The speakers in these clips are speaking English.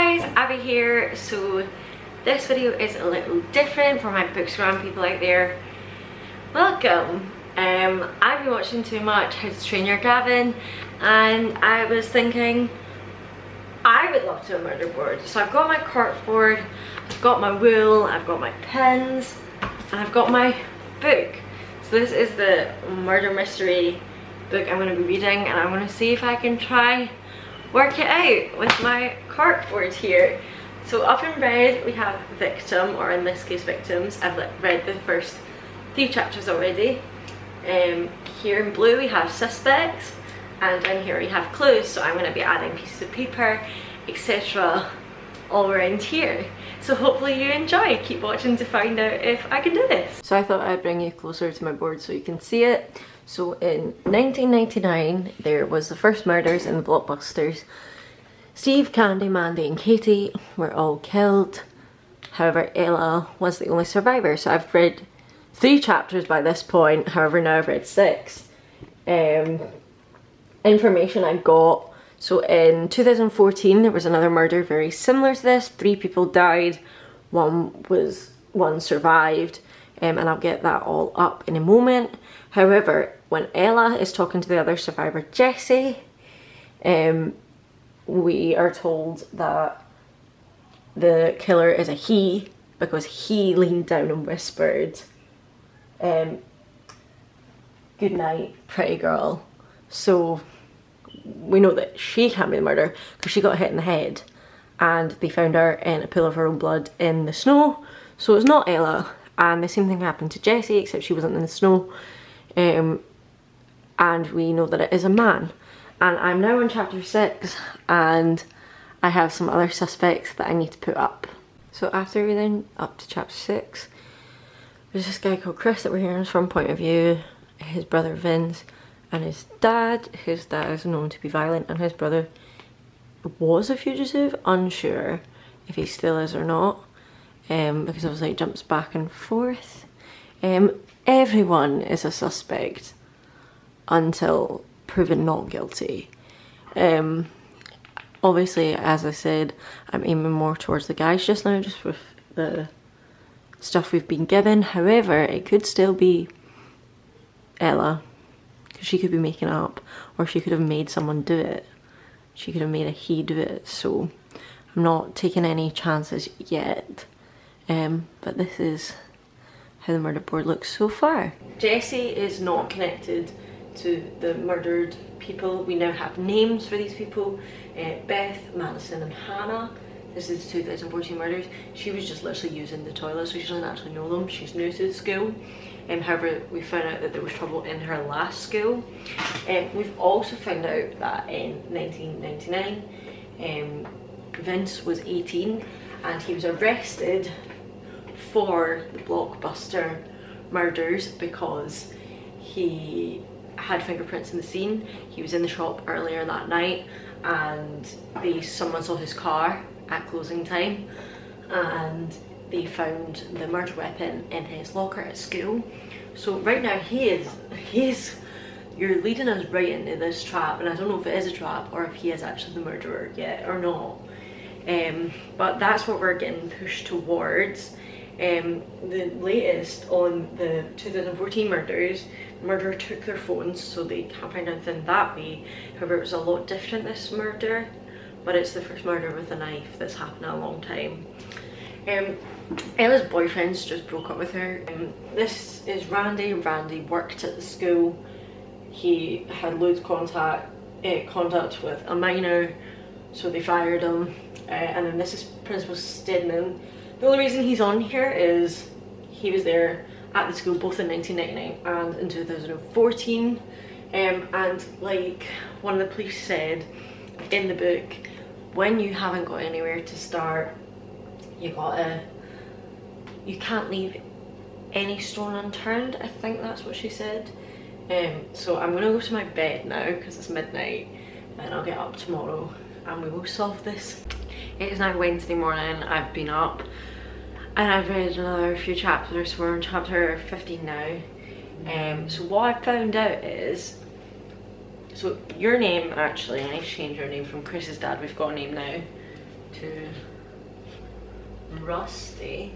guys, Abby here. So this video is a little different for my Bookstagram people out there. Welcome. I've been watching too much How to Train Your Dragon and I was thinking I would love to do a murder board. So I've got my cork board, I've got my wool, I've got my pens, and I've got my book. So this is the murder mystery book I'm going to be reading, and I'm going to see if I can try work it out with my cork board here. So up in red we have victim, or in this case victims. I've read the first 3 chapters already. Here in blue we have suspects, and in here we have clues. So I'm going to be adding pieces of paper, etc. all around here. So hopefully you enjoy. Keep watching to find out if I can do this. So I thought I'd bring you closer to my board so you can see it. So in 1999 there was the first murders in the blockbusters. Steve, Candy, Mandy and Katie were all killed. However, Ella was the only survivor. So I've read 3 chapters by this point. However, now I've read 6. Information I got. So in 2014 there was another murder very similar to this. 3 people died, one survived, and I'll get that all up in a moment. However, when Ella is talking to the other survivor, Jesse, we are told that the killer is a he, because he leaned down and whispered, good night, pretty girl. So we know that she can't be the murderer because she got hit in the head and they found her in a pool of her own blood in the snow. So it's not Ella, and the same thing happened to Jessie, except she wasn't in the snow. And we know that it is a man. And I'm now on chapter 6 and I have some other suspects that I need to put up. So after reading up to chapter 6, there's this guy called Chris that we're hearing from point of view, his brother Vince, and his dad. His dad is known to be violent and his brother was a fugitive, unsure if he still is or not, because obviously it jumps back and forth. Everyone is a suspect until proven not guilty. Obviously, as I said, I'm aiming more towards the guys just now, just with the stuff we've been given. However, it could still be Ella, because she could be making up, or she could have made someone do it. She could have made a he do it. So I'm not taking any chances yet. But this is how the murder board looks so far. Jesse is not connected to the murdered people. We now have names for these people. Beth, Madison and Hannah. This is 2014 murders. She was just literally using the toilet, so she doesn't actually know them. She's new to the school. However, we found out that there was trouble in her last school. We've also found out that in 1999, Vince was 18 and he was arrested for the blockbuster murders because he had fingerprints in the scene. He was in the shop earlier that night and someone saw his car at closing time and they found the murder weapon in his locker at school. So right now you're leading us right into this trap, and I don't know if it is a trap or if he is actually the murderer yet or not. But that's what we're getting pushed towards. The latest on the 2014 murders, the murderer took their phones, so they can't find anything that way. However, it was a lot different, this murder, but it's the first murder with a knife that's happened in a long time. Ella's boyfriend's just broke up with her. This is Randy. Randy worked at the school. He had loads of contact with a minor, so they fired him. And then this is Principal Stedman. The only reason he's on here is he was there at the school both in 1999 and in 2014. And like one of the police said in the book, when you haven't got anywhere to start, you can't leave any stone unturned. I think that's what she said. So I'm gonna go to my bed now because it's midnight, and I'll get up tomorrow and we will solve this. It is now Wednesday morning. I've been up and I've read another few chapters. So we're on chapter 15 now. So what I found out is, so your name, actually I need to change your name from Chris's dad. We've got a name now to Rusty.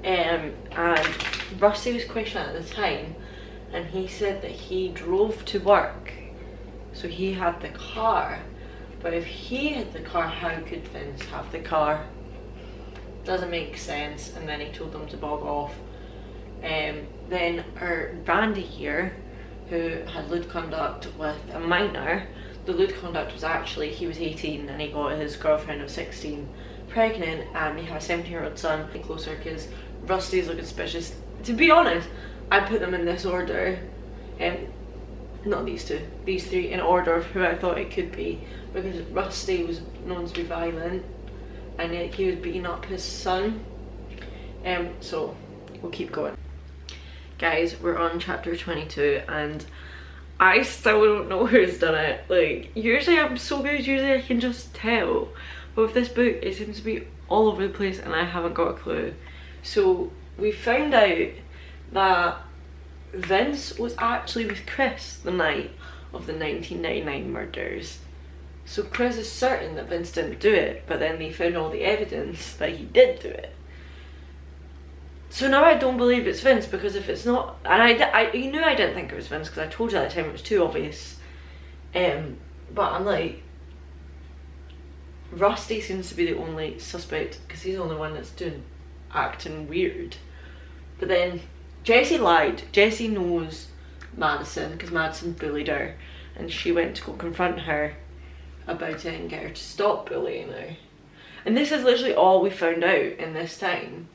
And Rusty was questioned at the time, and he said that he drove to work, so he had the car. But if he had the car, how could Vince have the car? Doesn't make sense. And then he told them to bog off. Then our Randy here, who had lewd conduct with a minor, the lewd conduct was actually, he was 18 and he got his girlfriend of 16 pregnant, and he had a 17-year-old son. Closer, because Rusty's looking suspicious. To be honest, I put them in this order, not these two, these three, in order of who I thought it could be, because Rusty was known to be violent and he was beating up his son. So we'll keep going. Guys, we're on chapter 22 and I still don't know who's done it. Like, usually I'm so good, usually I can just tell, but with this book it seems to be all over the place and I haven't got a clue. So we found out that Vince was actually with Chris the night of the 1999 murders. So Chris is certain that Vince didn't do it, but then they found all the evidence that he did do it. So now I don't believe it's Vince, because if it's not, and you knew I didn't think it was Vince because I told you at the time it was too obvious. But I'm like, Rusty seems to be the only suspect because he's the only one that's acting weird. But then Jessie lied. Jessie knows Madison because Madison bullied her, and she went to go confront her about it and get her to stop bullying her. And this is literally all we found out in this time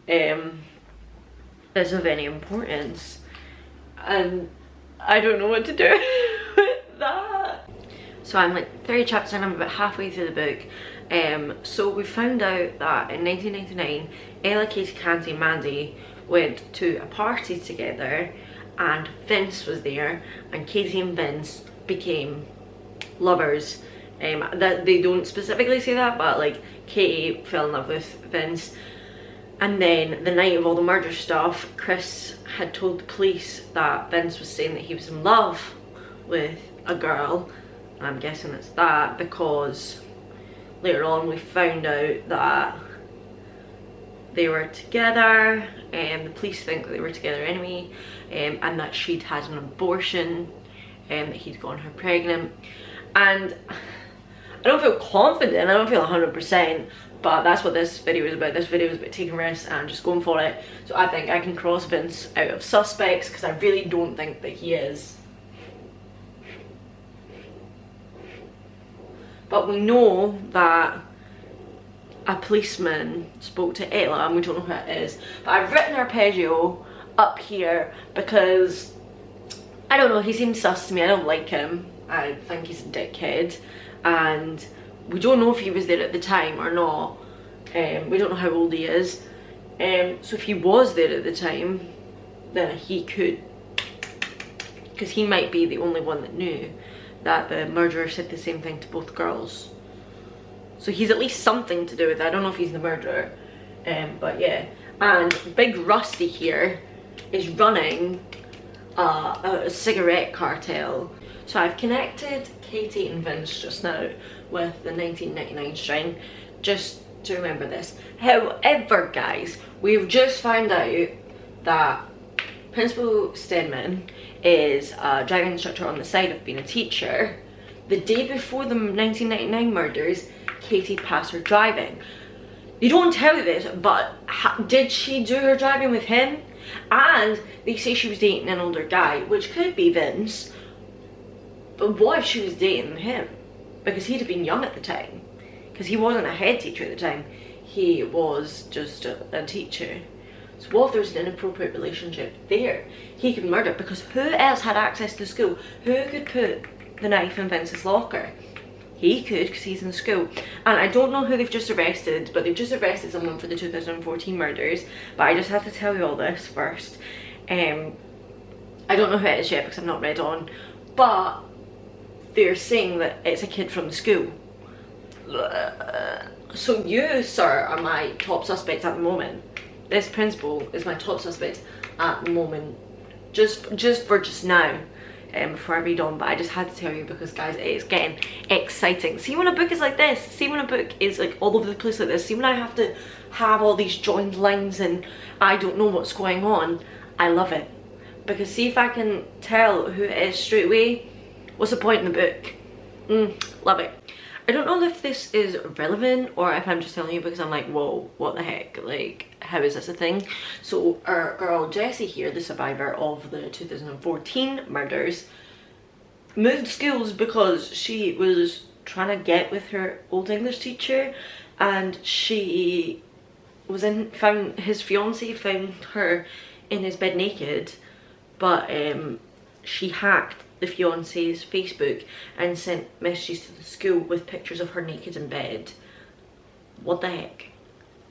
is of any importance, and I don't know what to do with that. So I'm like 30 chapters and I'm about halfway through the book. So we found out that in 1999 Ella, Katie, Candy and Mandy went to a party together and Vince was there, and Katie and Vince became lovers. That they don't specifically say that, but like Katie fell in love with Vince. And then the night of all the murder stuff, Chris had told the police that Vince was saying that he was in love with a girl. And I'm guessing it's that because later on we found out that they were together, and the police think that they were together anyway, and that she'd had an abortion, and that he'd gotten her pregnant. And I don't feel confident, I don't feel 100%, but that's what this video is about. This video is about taking risks and just going for it. So I think I can cross Vince out of suspects because I really don't think that he is. But we know that a policeman spoke to Ella, and we don't know who it is. But I've written Arpeggio up here because, I don't know, he seems sus to me. I don't like him. I think he's a dickhead. And we don't know if he was there at the time or not. We don't know how old he is. So if he was there at the time, then he could, because he might be the only one that knew that the murderer said the same thing to both girls. So he's at least something to do with it. I don't know if he's the murderer, but yeah. And Big Rusty here is running a cigarette cartel. So I've connected Katie and Vince just now with the 1999 string, just to remember this. However, guys, we've just found out that Principal Stedman is a driving instructor on the side of being a teacher. The day before the 1999 murders, Katie passed her driving. They don't tell you this, but did she do her driving with him? And they say she was dating an older guy, which could be Vince. But what if she was dating him? Because he'd have been young at the time. Because he wasn't a head teacher at the time. He was just a teacher. So what if there's an inappropriate relationship there? He could murder, because who else had access to the school? Who could put the knife in Vince's locker? He could, because he's in school. And I don't know who they've just arrested, but they've just arrested someone for the 2014 murders. But I just have to tell you all this first. I don't know who it is yet because I've not read on. But they're saying that it's a kid from the school. So you, sir, are my top suspect at the moment. This principal is my top suspect at the moment. Just for just now. before I read on, but I just had to tell you because guys, it's getting exciting. See when a book is like this, see when a book is like all over the place like this, see when I have to have all these joined lines and I don't know what's going on, I love it. Because see if I can tell who it is straight away, what's the point in the book? Love it. I don't know if this is relevant or if I'm just telling you because I'm like, whoa, what the heck, like how is this a thing? So our girl Jessie here, the survivor of the 2014 murders, moved schools because she was trying to get with her old English teacher, and she was found his fiance found her in his bed naked, but she hacked the fiance's Facebook and sent messages to the school with pictures of her naked in bed. What the heck?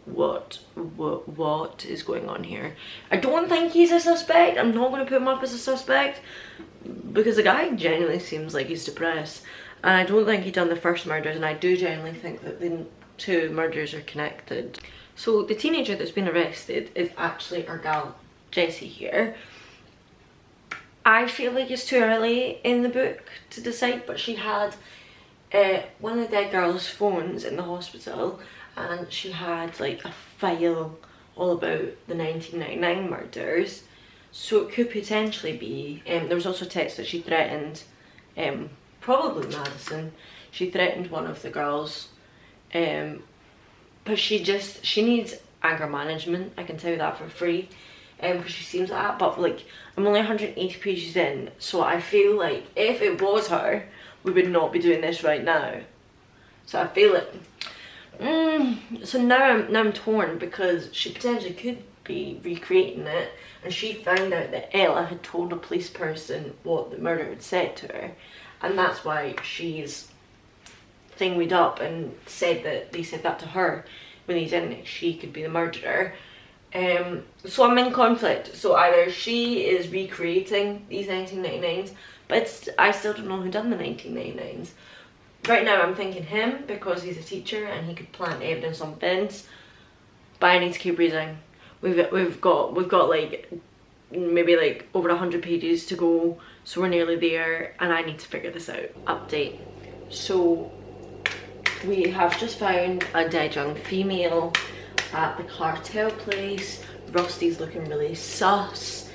What is going on here? I don't think he's a suspect. I'm not going to put him up as a suspect because the guy genuinely seems like he's depressed, and I don't think he done the first murders, and I do genuinely think that the two murders are connected. So the teenager that's been arrested is actually our gal Jessie here. I feel like it's too early in the book to decide, but she had one of the dead girl's phones in the hospital, and she had like a file all about the 1999 murders, so it could potentially be, there was also text that she threatened, probably Madison, she threatened one of the girls, but she needs anger management, I can tell you that for free. Because she seems like that, but like I'm only 180 pages in, so I feel like if it was her, we would not be doing this right now. So I feel it. So now I'm torn because she potentially could be recreating it, and she found out that Ella had told a police person what the murder had said to her, and that's why she's thingied up and said that they said that to her when they didn't. She could be the murderer. So I'm in conflict. So either she is recreating these 1999s, but I still don't know who done the 1999s. Right now I'm thinking him because he's a teacher and he could plant evidence on Vince, but I need to keep reading. We've got like maybe like over 100 pages to go, so we're nearly there, and I need to figure this out. Update. So we have just found a dead young female at the cartel place. Rusty's looking really sus.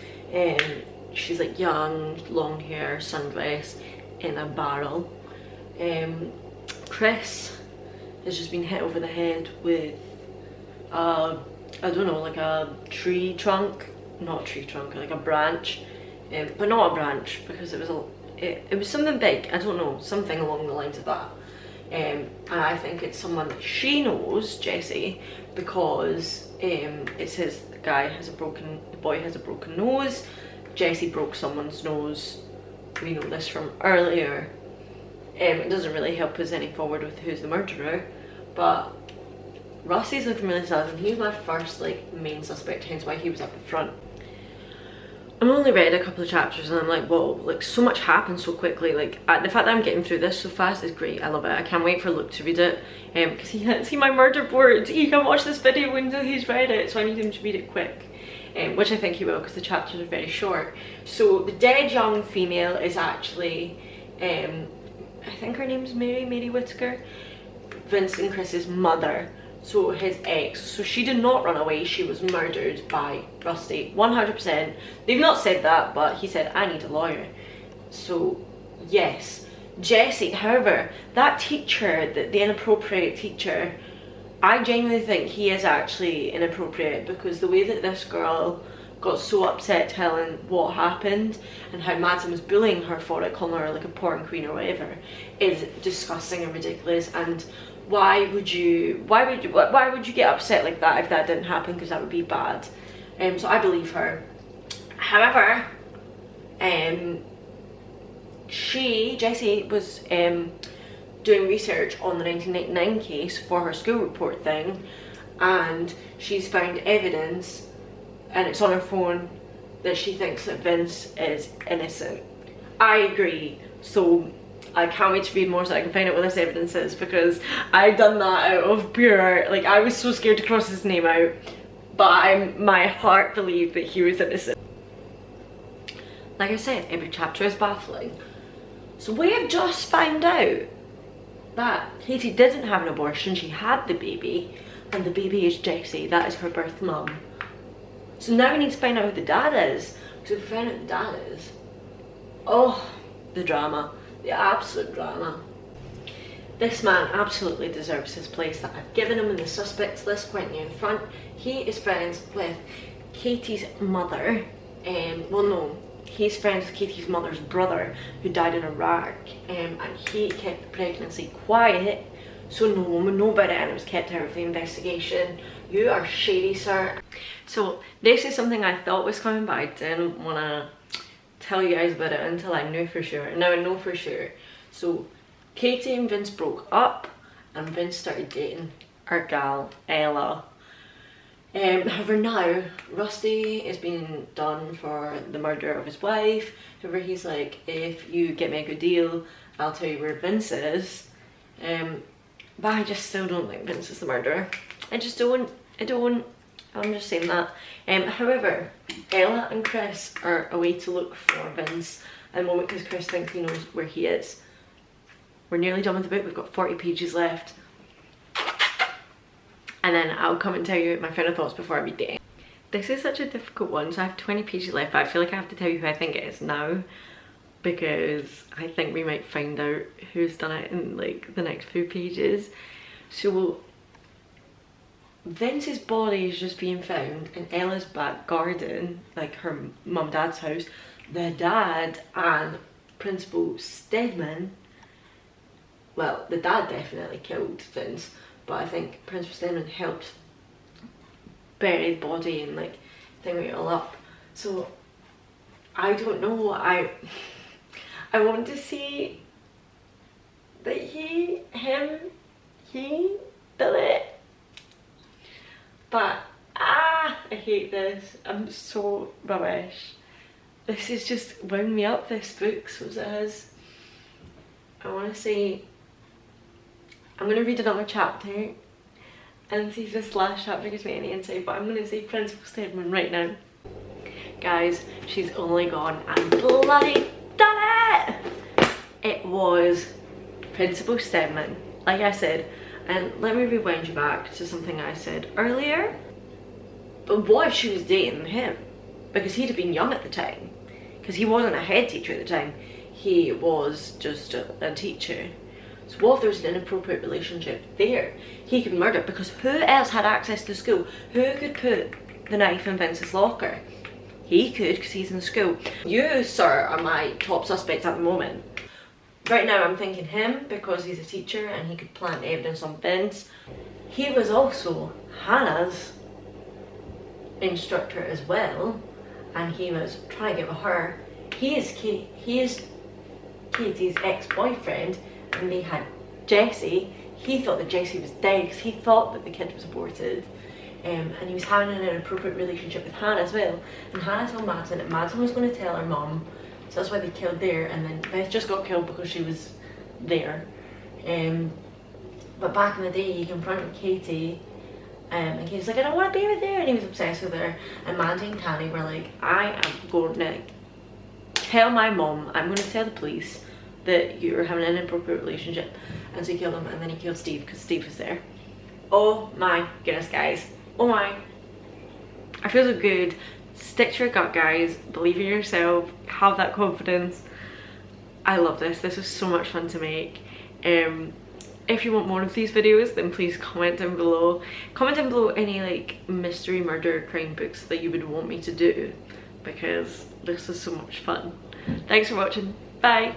She's like young, long hair, sundress, in a barrel. Chris has just been hit over the head with I don't know, like a tree trunk, not a tree trunk, like a branch, but not a branch because it was something big, I don't know, something along the lines of that. And I think it's someone that she knows, Jessie, because it says the boy has a broken nose. Jessie broke someone's nose. We know this from earlier. It doesn't really help us any forward with who's the murderer, but Rusty's looking really sad, and he's my first like main suspect, hence why he was at the front. I've only read a couple of chapters and I'm like, whoa, like so much happens so quickly. Like the fact that I'm getting through this so fast is great. I love it. I can't wait for Luke to read it because he can't see my murder board. He can watch this video until he's read it, so I need him to read it quick, which I think he will because the chapters are very short. So the dead young female is actually, I think her name's Mary Whitaker, Vince and Chris's mother. So his ex. So she did not run away, she was murdered by Rusty, 100%. They've not said that, but he said, I need a lawyer. So yes. Jessie, however, that teacher, the inappropriate teacher, I genuinely think he is actually inappropriate, because the way that this girl got so upset telling what happened and how Madison was bullying her for it, calling her like a porn queen or whatever, is disgusting and ridiculous. And why would you get upset like that if that didn't happen? Because that would be bad. So I believe her. However, Jessie was doing research on the 1999 case for her school report thing, and she's found evidence, and it's on her phone, that she thinks that Vince is innocent. I agree. So I can't wait to read more so I can find out what this evidence is, because I've done that out of pure, like, I was so scared to cross his name out, but my heart believed that he was innocent. Like I said, every chapter is baffling. So we have just found out that Katie didn't have an abortion, she had the baby, and the baby is Jessie, that is her birth mum. So now we need to find out who the dad is. So if we find out who the dad is, oh, the drama, the absolute drama. This man absolutely deserves his place that I've given him in the suspects list, pointing in front. He is friends with Katie's mother, well no, he's friends with Katie's mother's brother who died in Iraq, and he kept the pregnancy quiet so no one would know about it, and it was kept out of the investigation. You are shady, sir. So this is something I thought was coming, but I didn't want to tell you guys about it until I knew for sure. And now I know for sure. So Katie and Vince broke up, and Vince started dating our gal Ella. However, now Rusty is being done for the murder of his wife. However, he's like, if you get me a good deal, I'll tell you where Vince is. But I just still don't think Vince is the murderer. I just don't. I'm just saying that. However, Ella and Chris are away to look for Vince at the moment because Chris thinks he knows where he is. We're nearly done with the book. We've got 40 pages left. And then I'll come and tell you my final thoughts before I read it. This is such a difficult one, so I have 20 pages left, but I feel like I have to tell you who I think it is now, because I think we might find out who's done it in like the next few pages. So Vince's body is just being found in Ella's back garden, like her mum and dad's house. The dad and Principal Stedman, well, the dad definitely killed Vince, but I think Principal Stedman helped bury the body and like thing it all up. So I don't know. I want to see that he did it, but I hate this. I'm so rubbish. This is just wound me up, this book, so it is. I want to say, I'm going to read another chapter and see if this last chapter gives me any insight, but I'm going to say Principal Stedman right now. Guys, she's only gone and bloody done it! It was Principal Stedman, like I said. And let me rewind you back to something I said earlier. But what if she was dating him? Because he'd have been young at the time. Because he wasn't a head teacher at the time. He was just a teacher. So what if there was an inappropriate relationship there? He could murder, because who else had access to the school? Who could put the knife in Vince's locker? He could, because he's in the school. You, sir, are my top suspect at the moment. Right now I'm thinking him, because he's a teacher and he could plant evidence on Vince. He was also Hannah's instructor as well, and he was trying to get with her. He is Katie's ex-boyfriend, and they had Jessie. He thought that Jessie was dead because he thought that the kid was aborted. And he was having an inappropriate relationship with Hannah as well. And Hannah told Madison, and Madison was going to tell her mum. So that's why they killed there, and then Beth just got killed because she was there. But back in the day, he confronted Katie, and Katie's like, I don't want to be with her, and he was obsessed with her. And Mandy and Tanny were like, I am going to tell my mum, I'm going to tell the police that you're having an inappropriate relationship. And so he killed him, and then he killed Steve because Steve was there. Oh my goodness, guys. Oh my. I feel so good. Stick to your gut, guys. Believe in yourself. Have that confidence. I love this. This was so much fun to make. If you want more of these videos, then please comment down below. Comment down below any like mystery, murder, crime books that you would want me to do, because this is so much fun. Thanks for watching. Bye.